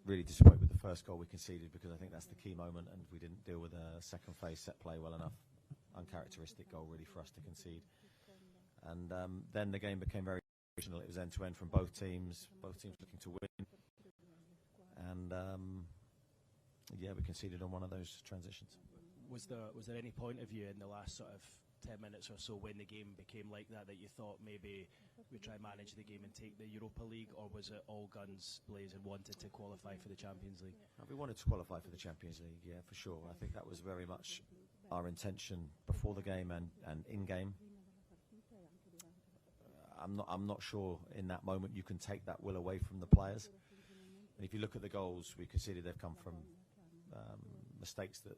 really disappointed with the first goal we conceded, because I think that's the key moment, and we didn't deal with a second phase set play well enough. Uncharacteristic goal really for us to concede. And then the game became very emotional. It was end to end from both teams looking to win. And yeah, we conceded on one of those transitions. Was there any point of view in the last sort of 10 minutes or so when the game became like that you thought maybe we try and manage the game and take the Europa League, or was it all guns blazing, wanted to qualify for the Champions League? We wanted to qualify for the Champions League, yeah, for sure. I think that was very much our intention before the game and in game. I'm not sure in that moment you can take that will away from the players. And if you look at the goals we conceded, they've come from mistakes that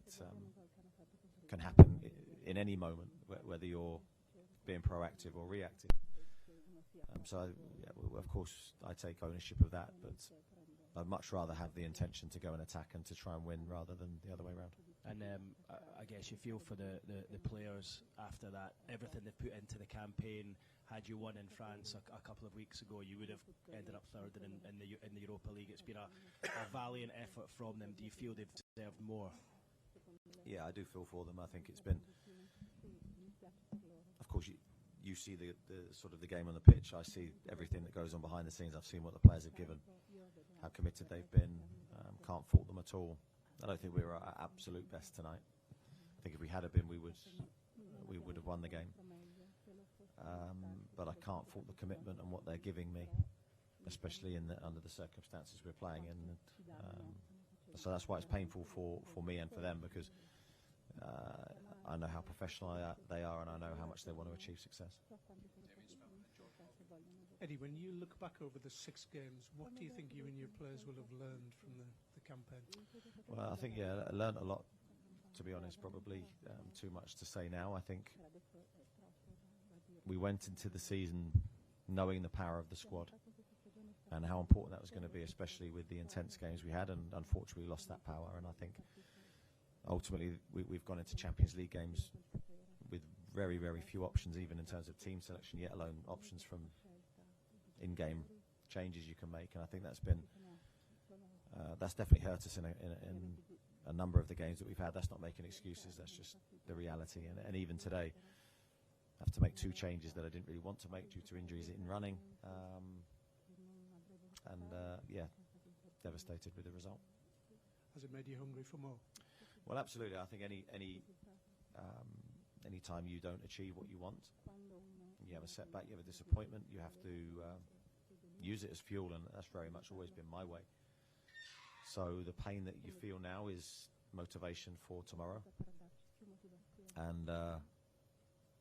can happen in any moment, whether you're being proactive or reactive. So, yeah, of course, I take ownership of that, but I'd much rather have the intention to go and attack and to try and win rather than the other way around. And I guess you feel for the players after that, everything they've put into the campaign. Had you won in France a couple of weeks ago, you would have ended up third in the Europa League. It's been a valiant effort from them. Do you feel they've deserved more? Yeah, I do feel for them. I think it's been, of course, you see the sort of the game on the pitch. I see everything that goes on behind the scenes. I've seen what the players have given, how committed they've been. Can't fault them at all. I don't think we were at our absolute best tonight. I think if we had been, we would have won the game. But I can't fault the commitment and what they're giving me, especially under the circumstances we're playing in. So that's why it's painful for me and for them, because I know how professional they are, and I know how much they want to achieve success. Eddie, when you look back over the 6 games, what do you think you and your players will have learned from the campaign? Well, I think, yeah, I learned a lot, to be honest. Probably too much to say now. I think we went into the season knowing the power of the squad and how important that was going to be, especially with the intense games we had, and unfortunately we lost that power. And I think ultimately we've gone into Champions League games with very, very few options, even in terms of team selection, yet alone options from in-game changes you can make. And I think that's been that's definitely hurt us in a number of the games that we've had. That's not making excuses, that's just the reality. And even today, I have to make 2 changes that I didn't really want to make due to injuries in running. Yeah, devastated with the result. Has it made you hungry for more? Well, absolutely. I think any time you don't achieve what you want, you have a setback, you have a disappointment, you have to use it as fuel, and that's very much always been my way. So the pain that you feel now is motivation for tomorrow. And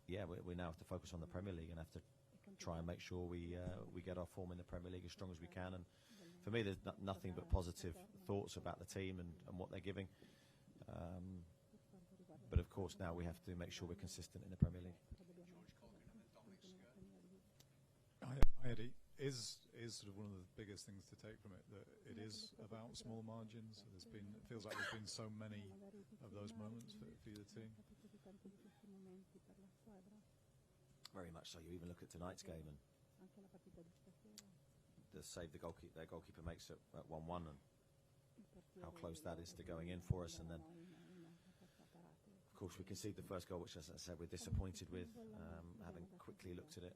yeah, we now have to focus on the Premier League and have to try and make sure we get our form in the Premier League as strong as we can. And for me, there's nothing but positive thoughts about the team and what they're giving. But of course, now we have to make sure we're consistent in the Premier League. Hi, Eddie. Is sort of one of the biggest things to take from it that it is about small margins? It feels like there's been so many of those moments for your team. Very much so. You even look at tonight's game and the save their goalkeeper makes it at 1-1, and how close that is to going in for us. And then, of course, we conceded the first goal, which, as I said, we're disappointed with, having quickly looked at it.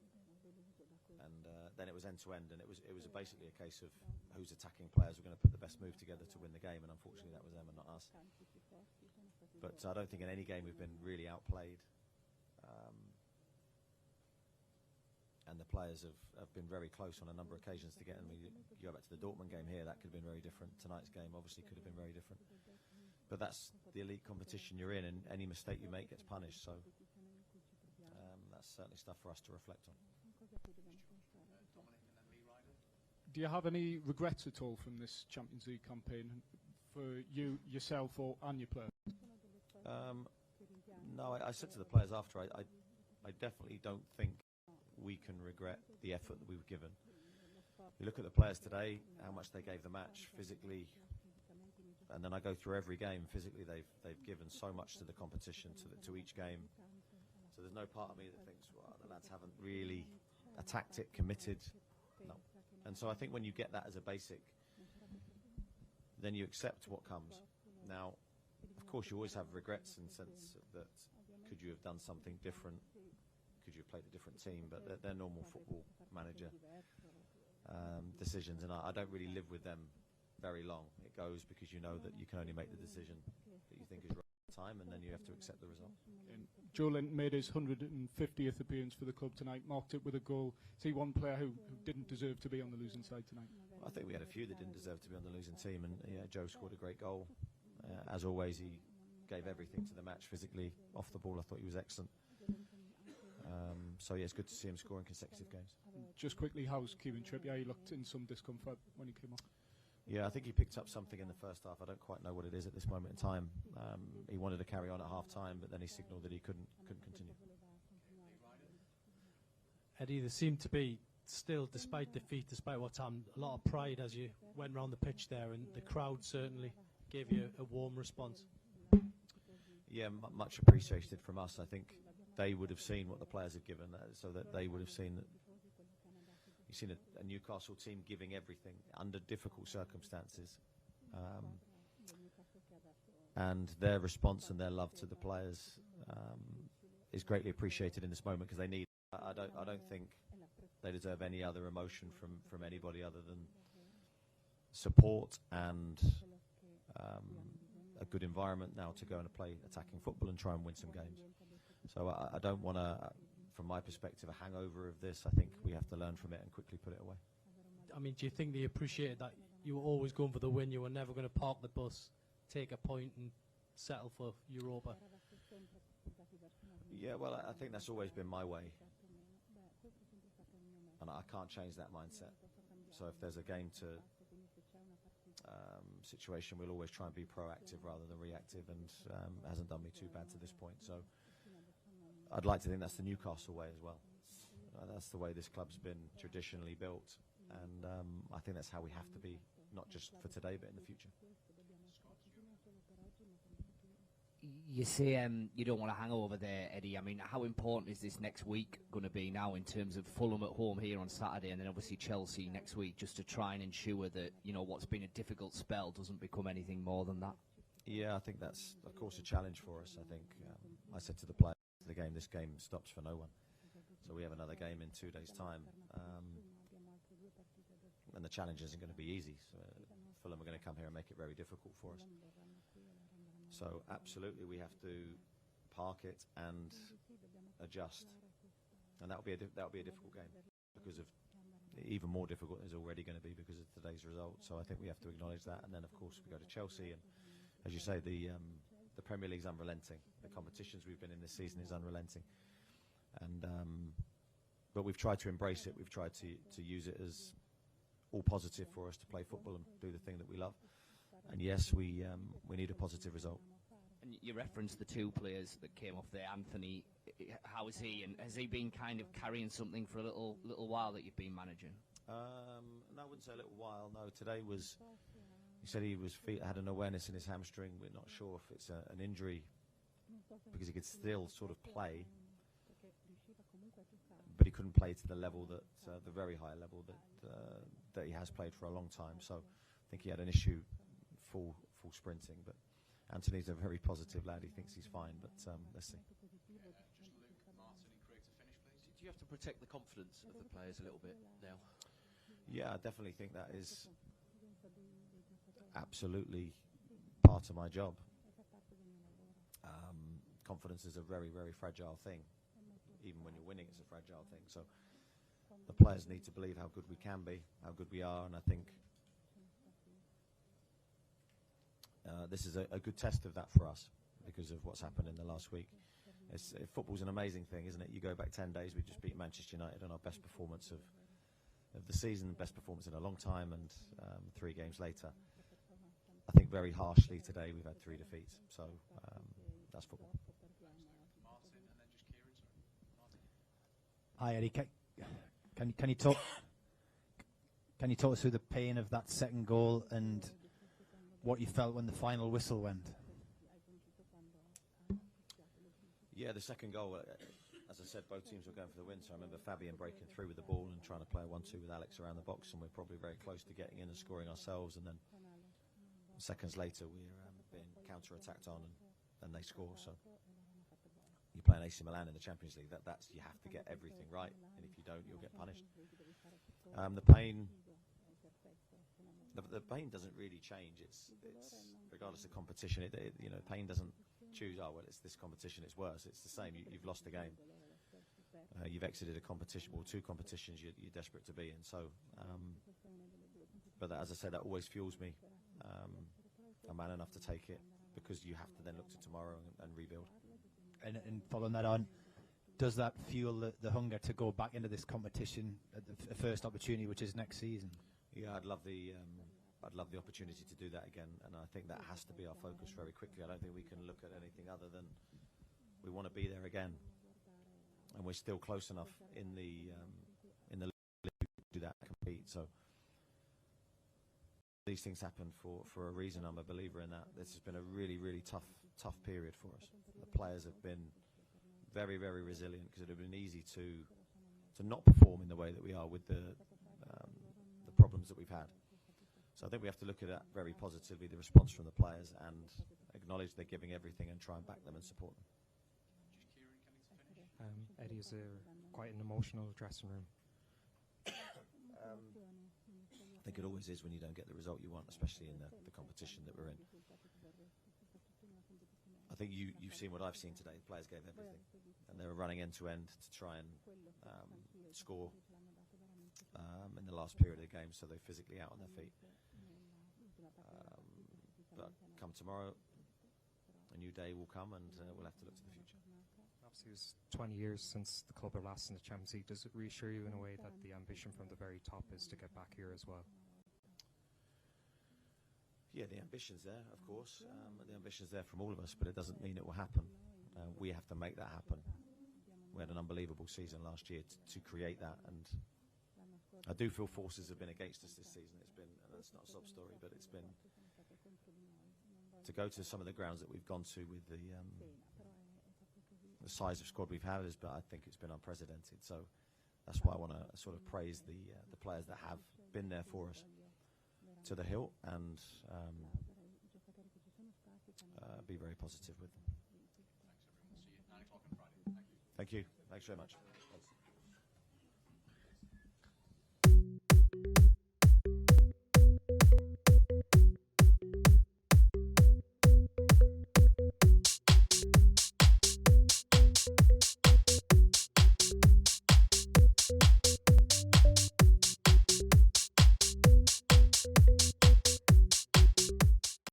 And then it was end to end, and it was basically a case of whose attacking players were going to put the best move together to win the game, and unfortunately that was them and not us. But I don't think in any game we've been really outplayed, and the players have been very close on a number of occasions to get them. You go back to the Dortmund game here, that could have been very different. Tonight's game obviously could have been very different. But that's the elite competition you're in, and any mistake you make gets punished. So that's certainly stuff for us to reflect on. Do you have any regrets at all from this Champions League campaign for you, yourself, and your players? No, I said to the players after, I definitely don't think we can regret the effort that we've given. You look at the players today, how much they gave the match physically, and then I go through every game. Physically, they've given so much to the competition, to each game. So there's no part of me that thinks, well, the lads haven't really attacked it, committed. No. And so I think when you get that as a basic, then you accept what comes. Now, of course, you always have regrets in the sense that could you have done something different? Could you have played a different team? But they're normal football manager decisions, and I don't really live with them very long. It goes because you know that you can only make the decision that you think is right at the time, and then you have to accept the result. Joe Linton made his 150th appearance for the club tonight, marked it with a goal. Is he one player who didn't deserve to be on the losing side tonight? I think we had a few that didn't deserve to be on the losing team, and yeah, Joe scored a great goal. As always, he gave everything to the match physically. Off the ball, I thought he was excellent. So yeah, it's good to see him scoring consecutive games. Just quickly, how's Kieran Trippier? He looked in some discomfort when he came off. Yeah, I think he picked up something in the first half. I don't quite know what it is at this moment in time. He wanted to carry on at half time, but then he signalled that he couldn't continue. Eddie, there seemed to be still, despite defeat, despite what's happened, a lot of pride as you went around the pitch there, and the crowd certainly gave you a warm response. Yeah, much appreciated from us. I think they would have seen what the players have given, so that they would have seen that. You've seen a Newcastle team giving everything under difficult circumstances, and their response and their love to the players is greatly appreciated in this moment because they need. I don't think they deserve any other emotion from anybody other than support and a good environment now to go and play attacking football and try and win some games. So I don't want to, from my perspective, a hangover of this. I think we have to learn from it and quickly put it away. I mean, do you think they appreciated that you were always going for the win? You were never going to park the bus, take a point and settle for Europa? Yeah, well, I think that's always been my way. And I can't change that mindset. So if there's a game to situation, we'll always try and be proactive rather than reactive, and hasn't done me too bad to this point. So I'd like to think that's the Newcastle way as well. That's the way this club's been traditionally built, and I think that's how we have to be, not just for today but in the future. You say you don't want a hangover there, Eddie. I mean, how important is this next week going to be now in terms of Fulham at home here on Saturday and then obviously Chelsea next week, just to try and ensure that, you know, what's been a difficult spell doesn't become anything more than that? Yeah, I think that's, of course, a challenge for us. I think I said to the players after the game, this game stops for no one. So we have another game in 2 days' time. And the challenge isn't going to be easy. So Fulham are going to come here and make it very difficult for us. So absolutely, we have to park it and adjust, and that'll be a difficult game because of even more difficult is already going to be because of today's result. So I think we have to acknowledge that, and then of course we go to Chelsea, and as you say, the Premier League's unrelenting. The competitions we've been in this season is unrelenting, and but we've tried to embrace it. We've tried to use it as all positive for us to play football and do the thing that we love. And yes, we need a positive result. And you referenced the two players that came off there. Anthony, how is he? And has he been kind of carrying something for a little while that you've been managing? No, I wouldn't say a little while. No, today was. He said he had an awareness in his hamstring. We're not sure if it's an injury because he could still sort of play, but he couldn't play to the level that the very high level that he has played for a long time. So I think he had an issue. Full sprinting, but Anthony's a very positive lad. He thinks he's fine, but let's see. Just Luke, Martin and Craig to finish, please. Do you have to protect the confidence of the players a little bit now? Yeah, I definitely think that is absolutely part of my job. Confidence is a very, very fragile thing. Even when you're winning, it's a fragile thing. So the players need to believe how good we can be, how good we are, and I think this is a good test of that for us because of what's happened in the last week. Football's an amazing thing, isn't it? You go back 10 days, we just beat Manchester United on our best performance of the season, best performance in a long time, and 3 games later. I think very harshly today we've had 3 defeats, so that's football. Martin and then just Kieran, sorry. Hi Eddie, can you talk? Can you talk us through the pain of that second goal and what you felt when the final whistle went? Yeah, the second goal, as I said, both teams were going for the win. So I remember Fabian breaking through with the ball and trying to play a 1-2 with Alex around the box, and we're probably very close to getting in and scoring ourselves. And then seconds later we're being counter-attacked on and they score. So you're playing AC Milan in the Champions League. That's you have to get everything right, and if you don't, you'll get punished. The pain doesn't really change. It's regardless of competition. Pain doesn't choose. Oh well, it's this competition. It's worse. It's the same. You've lost a game. You've exited a competition, or two competitions you're desperate to be in. So, but as I said, that always fuels me. I'm man enough to take it because you have to then look to tomorrow and rebuild. And following that on, does that fuel the hunger to go back into this competition at the first opportunity, which is next season? Yeah, I'd love the opportunity to do that again, and I think that has to be our focus very quickly. I don't think we can look at anything other than we want to be there again, and we're still close enough in the league to do that, compete. So these things happen for a reason. I'm a believer in that. This has been a really, really tough period for us. The players have been very, very resilient because it would have been easy to not perform in the way that we are with the problems that we've had. So I think we have to look at that very positively, the response from the players, and acknowledge they're giving everything and try and back them and support them. Eddie, is there quite an emotional dressing room? I think it always is when you don't get the result you want, especially in the competition that we're in. I think you've seen what I've seen today. The players gave everything, and they were running end to end to try and score in the last period of the game, so they're physically out on their feet. But come tomorrow, a new day will come, and we'll have to look to the future. Obviously, it was 20 years since the club are last in the Champions League. Does it reassure you in a way that the ambition from the very top is to get back here as well? Yeah, the ambition's there, of course. The ambition's there from all of us, but it doesn't mean it will happen. We have to make that happen. We had an unbelievable season last year to create that, and I do feel forces have been against us this season. It's been, it's not a sob story, but it's been to go to some of the grounds that we've gone to with the size of squad we've had, but I think it's been unprecedented. So that's why I want to sort of praise the players that have been there for us to the hilt, and be very positive with them. Thanks, everyone. See you at 9 o'clock on Friday. Thank you. Thank you. Thanks very much.